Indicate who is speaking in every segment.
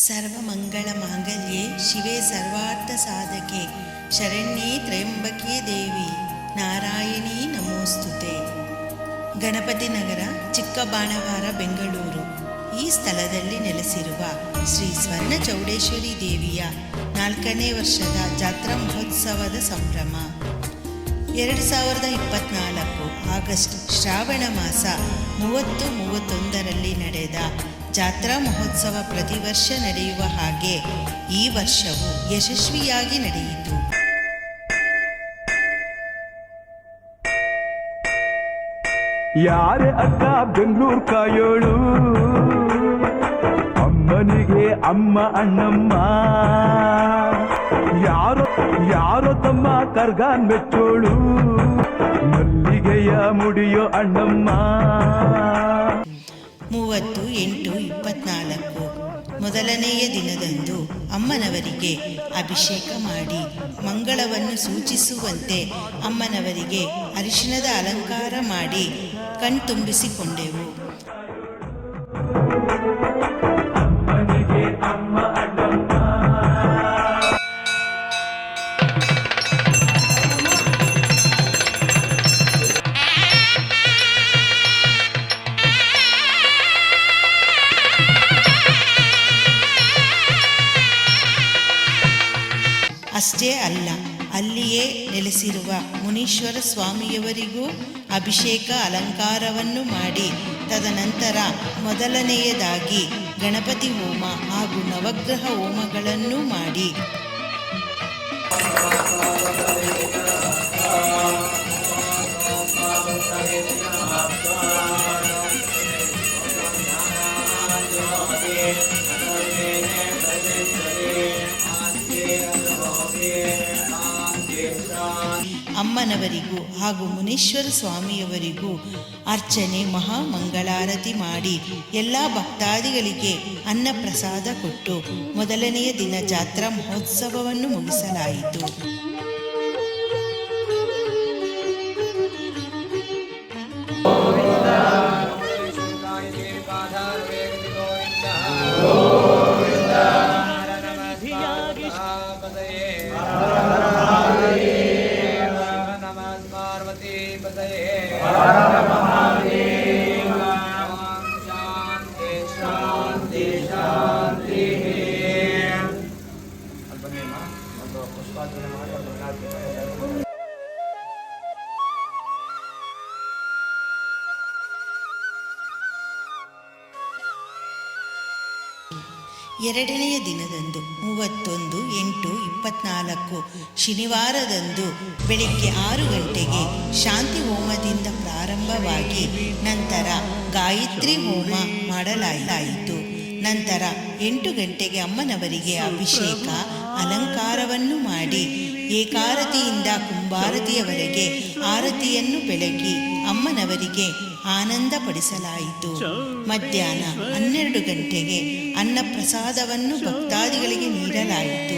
Speaker 1: ಸರ್ವಮಂಗಳಮಾಂಗಲ್ಯೆ ಶಿವೆ ಸರ್ವಾರ್ಥಸಾಧಕೆ ಶರಣ್ಯೇ ತ್ರ್ಯಂಬಕೆ ದೇವಿ ನಾರಾಯಣೀ ನಮೋಸ್ತುತೆ. ಗಣಪತಿ ನಗರ, ಚಿಕ್ಕಬಾಣವಾರ, ಬೆಂಗಳೂರು. ಈ ಸ್ಥಳದಲ್ಲಿ ನೆಲೆಸಿರುವ ಶ್ರೀ ಸ್ವರ್ಣ ಚೌಡೇಶ್ವರಿ ದೇವಿಯ 4ನೇ ವರ್ಷದ ಜಾತ್ರಾ ಮಹೋತ್ಸವದ ಸಂಭ್ರಮ 2024 ಆಗಸ್ಟ್ ಶ್ರಾವಣ ಮಾಸ 30-31ರಲ್ಲಿ ನಡೆದ ಜಾತ್ರಾ ಮಹೋತ್ಸವ ಪ್ರತಿ ವರ್ಷ ನಡೆಯುವ ಹಾಗೆ ಈ ವರ್ಷವೂ ಯಶಸ್ವಿಯಾಗಿ ನಡೆಯಿತು.
Speaker 2: ಯಾರೇ ಅಕ್ಕ ಬೆಂಗಳೂರು ಕಾಯೋಳು, ಅಮ್ಮನಿಗೆ ಅಮ್ಮ ಅಣ್ಣಮ್ಮ, ಯಾರೋ ತಮ್ಮ ಕರ್ಗಾನ್ ಮೆಚ್ಚೋಳು, ಮಲ್ಲಿಗೆಯ ಮುಡಿಯೋ ಅಣ್ಣಮ್ಮ.
Speaker 1: 30/8/24 ಮೊದಲನೆಯ ದಿನದಂದು ಅಮ್ಮನವರಿಗೆ ಅಭಿಷೇಕ ಮಾಡಿ ಮಂಗಳವನ್ನು ಸೂಚಿಸುವಂತೆ ಅಮ್ಮನವರಿಗೆ ಅರಿಶಿಣದ ಅಲಂಕಾರ ಮಾಡಿ ಕಣ್ತುಂಬಿಸಿಕೊಂಡೆವು. ಅಷ್ಟೇ ಅಲ್ಲ, ಅಲ್ಲಿಯೇ ನೆಲೆಸಿರುವ ಮುನೀಶ್ವರ ಸ್ವಾಮಿಯವರಿಗೂ ಅಭಿಷೇಕ ಅಲಂಕಾರವನ್ನು ಮಾಡಿ ತದನಂತರ ಮೊದಲನೆಯದಾಗಿ ಗಣಪತಿ ಹೋಮ ಹಾಗೂ ನವಗ್ರಹ ಹೋಮಗಳನ್ನು ಮಾಡಿ ಅಮ್ಮನವರಿಗೂ ಹಾಗೂ ಮುನೀಶ್ವರ ಸ್ವಾಮಿಯವರಿಗೂ ಅರ್ಚನೆ ಮಹಾಮಂಗಳಾರತಿ ಮಾಡಿ ಎಲ್ಲ ಭಕ್ತಾದಿಗಳಿಗೆ ಅನ್ನ ಪ್ರಸಾದ ಕೊಟ್ಟು ಮೊದಲನೆಯ ದಿನ ಜಾತ್ರಾ ಮಹೋತ್ಸವವನ್ನು ಮುಗಿಸಲಾಯಿತು. ಎರಡನೆಯ ದಿನದಂದು 31/8/24 ಶನಿವಾರದಂದು ಬೆಳಿಗ್ಗೆ 6 ಗಂಟೆಗೆ ಶಾಂತಿ ಹೋಮದಿಂದ ಪ್ರಾರಂಭವಾಗಿ ನಂತರ ಗಾಯತ್ರಿ ಹೋಮ ಮಾಡಲಾಯಿತು. ನಂತರ 8 ಗಂಟೆಗೆ ಅಮ್ಮನವರಿಗೆ ಅಭಿಷೇಕ ಅಲಂಕಾರವನ್ನು ಮಾಡಿ ಏಕಾರತಿಯಿಂದ ಕುಂಭಾರತಿಯವರೆಗೆ ಆರತಿಯನ್ನು ಬೆಳಗಿ ಅಮ್ಮನವರಿಗೆ ಆನಂದ ಪಡಿಸಲಾಯಿತು. ಮಧ್ಯಾಹ್ನ 12 ಗಂಟೆಗೆ ಅನ್ನ ಪ್ರಸಾದವನ್ನು ಭಕ್ತಾದಿಗಳಿಗೆ ನೀಡಲಾಯಿತು.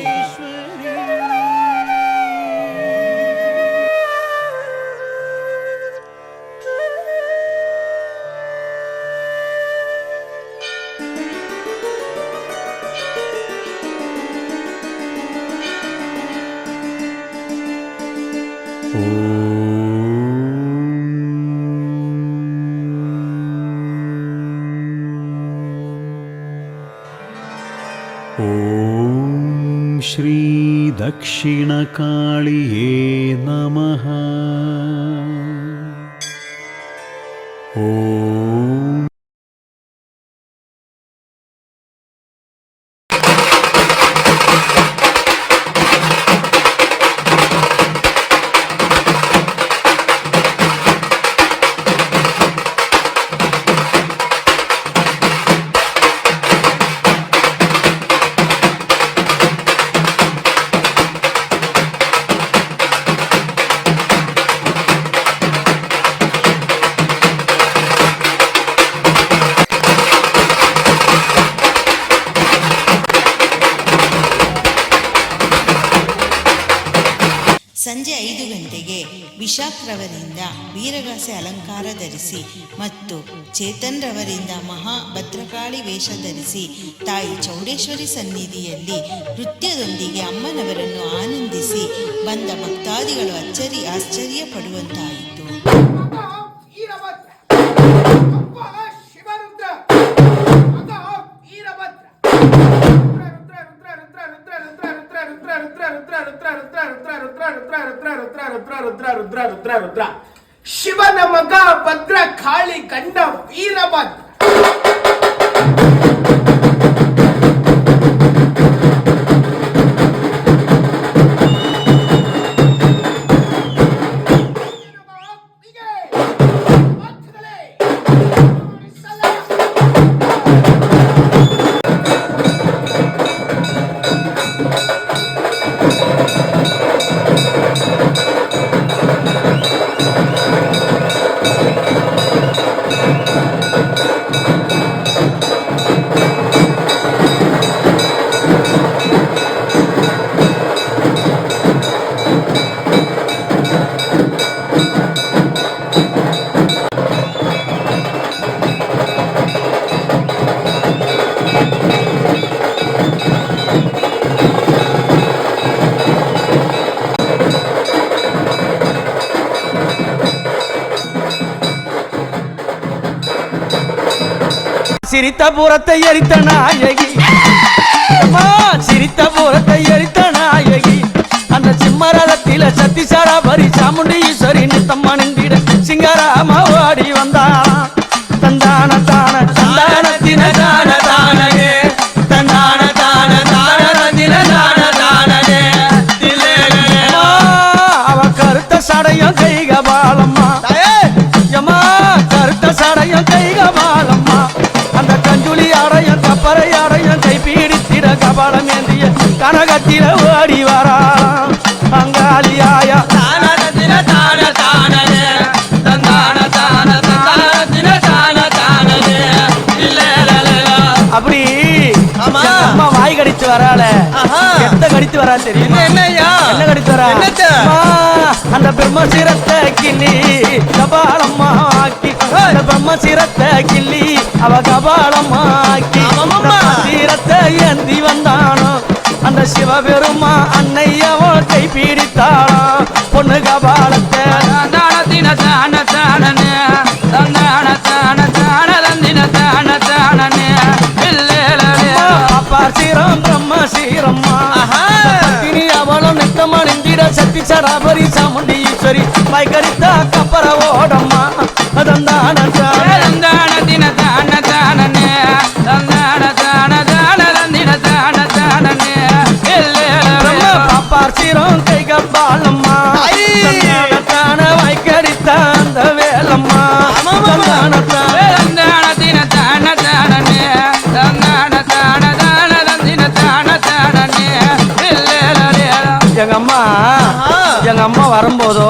Speaker 3: ಓಂ ಶ್ರೀ ದಕ್ಷಿಣಕಾಳಿಯೇ ನಮಃ. ಓಂ
Speaker 1: ಸಂಜೆ 5 ಗಂಟೆಗೆ ವಿಶಾಖರವರಿಂದ ವೀರಗಾಸೆ ಅಲಂಕಾರ ಧರಿಸಿ ಮತ್ತು ಚೇತನ್ ರವರಿಂದ ಮಹಾ ಭದ್ರಕಾಳಿ ಭದ್ರಕಾಳಿ ವೇಷ ಧರಿಸಿ ತಾಯಿ ಚೌಡೇಶ್ವರಿ ಸನ್ನಿಧಿಯಲ್ಲಿ ನೃತ್ಯದೊಂದಿಗೆ ಅಮ್ಮನವರನ್ನು ಆನಂದಿಸಿ ಬಂದ ಭಕ್ತಾದಿಗಳು ಆಶ್ಚರ್ಯ ಪಡುವಂತಾಯಿತು.
Speaker 4: ಶಿವನ ಮಗ ಭದ್ರ ಕಾಳಿ ಗಂಡ ವೀರಭದ್ರ.
Speaker 5: சிரித்தபுரத்தை எரித்த நாயகி, சிரித்தபுரத்தை எரித்த நாயகி, அந்த சிம்மரதத்தில சத்திசாராபரி சாமுண்டி ஈஸ்வரி நித்தம்மா நின்றிட சிங்கராமா ஓடி வந்தான். தந்தான தான தந்தான தின தான தானே, தந்தான தான தான தின தான தானே. அவ கருத்த சடையும் கைகபாலம்மா, யமா கருத்த சடையும் கைகபாலம்மா, அந்த கஞ்சுளி அடையும் கப்பரை அடையும் கை பீடித்திட கபாலம் ஏந்திய கனகத்தில ஓடி வரா அங்காளியாய அப்படி அம்மா வாய் கடிச்சு வரால எந்த கடித்து வரா தெரியும்? என்ன கடித்து வரா? அந்த பிரம்மசிரத்தை கிள்ளி கபாலம்மா ஆக்கி, அந்த பிரம்மசிரத்தை கிள்ளி அவ கபாலம்மா ஆக்கி சீரத்தை ஏந்தி வந்தானோ அந்த சிவபெருமா அன்னையவோ கை பீடித்தாளோ பொண்ணு கபாலத்தை சீரம் பிரம்மசீரம்மா அவளும் நித்தமா நிந்திட சக்தி சராபரி சாமுண்டி ஈஸ்வரி வைகரித்த கப்பர ஓடம்மா தந்தான தின தான தானே, தந்தான தான தான தந்தின தான தானே. பாப்பார் சீரம் கை கப்பாலம்மா தான வைகரித்த அந்த வேலம்மா தந்தான தந்தான தின தான தானே, தந்தான தான தான தந்தின தான தானே. எங்க அம்மா வரும்போதோ,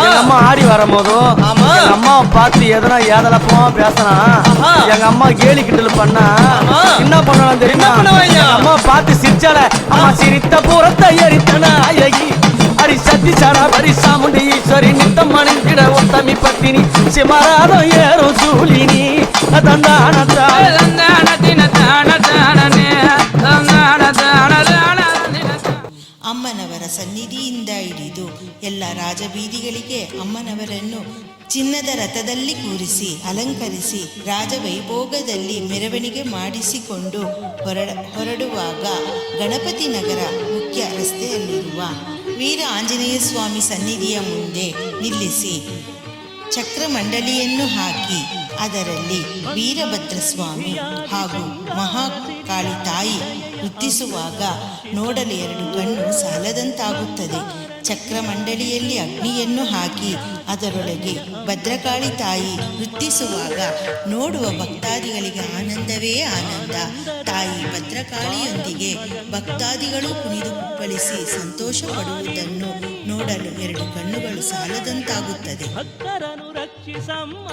Speaker 5: எங்க அம்மா ஆடி வரும்போதோ, எங்க அம்மாவை பார்த்து எதனா ஏதலப்போ பேசினா, எங்க அம்மா கேலி கிண்டல் பண்ணா என்ன பண்ணலாம் தெரியுமா? அம்மா பார்த்து சிரிச்சால, அம்மா சிரித்த புறத்தை எரித்த நாயகி, அடி சத்தி சராபரி சாமுண்டி ஈஸ்வரி நித்தம்மா நின்றிட ஒத்தமி பத்தினி சிமராதம் ஏறும் சூலினி தந்தான தான தின தான தானே, தந்தான தான தான.
Speaker 1: ಅಮ್ಮನವರ ಸನ್ನಿಧಿಯಿಂದ ಹಿಡಿದು ಎಲ್ಲ ರಾಜಬೀದಿಗಳಿಗೆ ಅಮ್ಮನವರನ್ನು ಚಿನ್ನದ ರಥದಲ್ಲಿ ಕೂರಿಸಿ ಅಲಂಕರಿಸಿ ರಾಜವೈಭೋಗದಲ್ಲಿ ಮೆರವಣಿಗೆ ಮಾಡಿಸಿಕೊಂಡು ಹೊರಡುವಾಗ ಗಣಪತಿ ನಗರ ಮುಖ್ಯ ರಸ್ತೆಯಲ್ಲಿರುವ ವೀರ ಆಂಜನೇಯ ಸ್ವಾಮಿ ಸನ್ನಿಧಿಯ ಮುಂದೆ ನಿಲ್ಲಿಸಿ ಚಕ್ರಮಂಡಲಿಯನ್ನು ಹಾಕಿ ಅದರಲ್ಲಿ ವೀರಭದ್ರ ಸ್ವಾಮಿ ಹಾಗೂ ಮಹಾಕಾಳಿ ತಾಯಿ ನೃತ್ತಿಸುವಾಗ ನೋಡಲು 2 ಕಣ್ಣು ಸಾಲದಂತಾಗುತ್ತದೆ. ಚಕ್ರಮಂಡಲಿಯಲ್ಲಿ ಅಗ್ನಿಯನ್ನು ಹಾಕಿ ಅದರೊಳಗೆ ಭದ್ರಕಾಳಿ ತಾಯಿ ನೃತ್ತಿಸುವಾಗ ನೋಡುವ ಭಕ್ತಾದಿಗಳಿಗೆ ಆನಂದವೇ ಆನಂದ. ತಾಯಿ ಭದ್ರಕಾಳಿಯೊಂದಿಗೆ ಭಕ್ತಾದಿಗಳು ಕುಣಿದು ಕುಪ್ಪಳಿಸಿ ಸಂತೋಷ ಪಡುವುದನ್ನು ನೋಡಲು 2 ಕಣ್ಣುಗಳು ಸಾಲದಂತಾಗುತ್ತದೆ.
Speaker 5: ಭಕ್ತರನ್ನು ರಕ್ಷಿಸಮ್ಮ.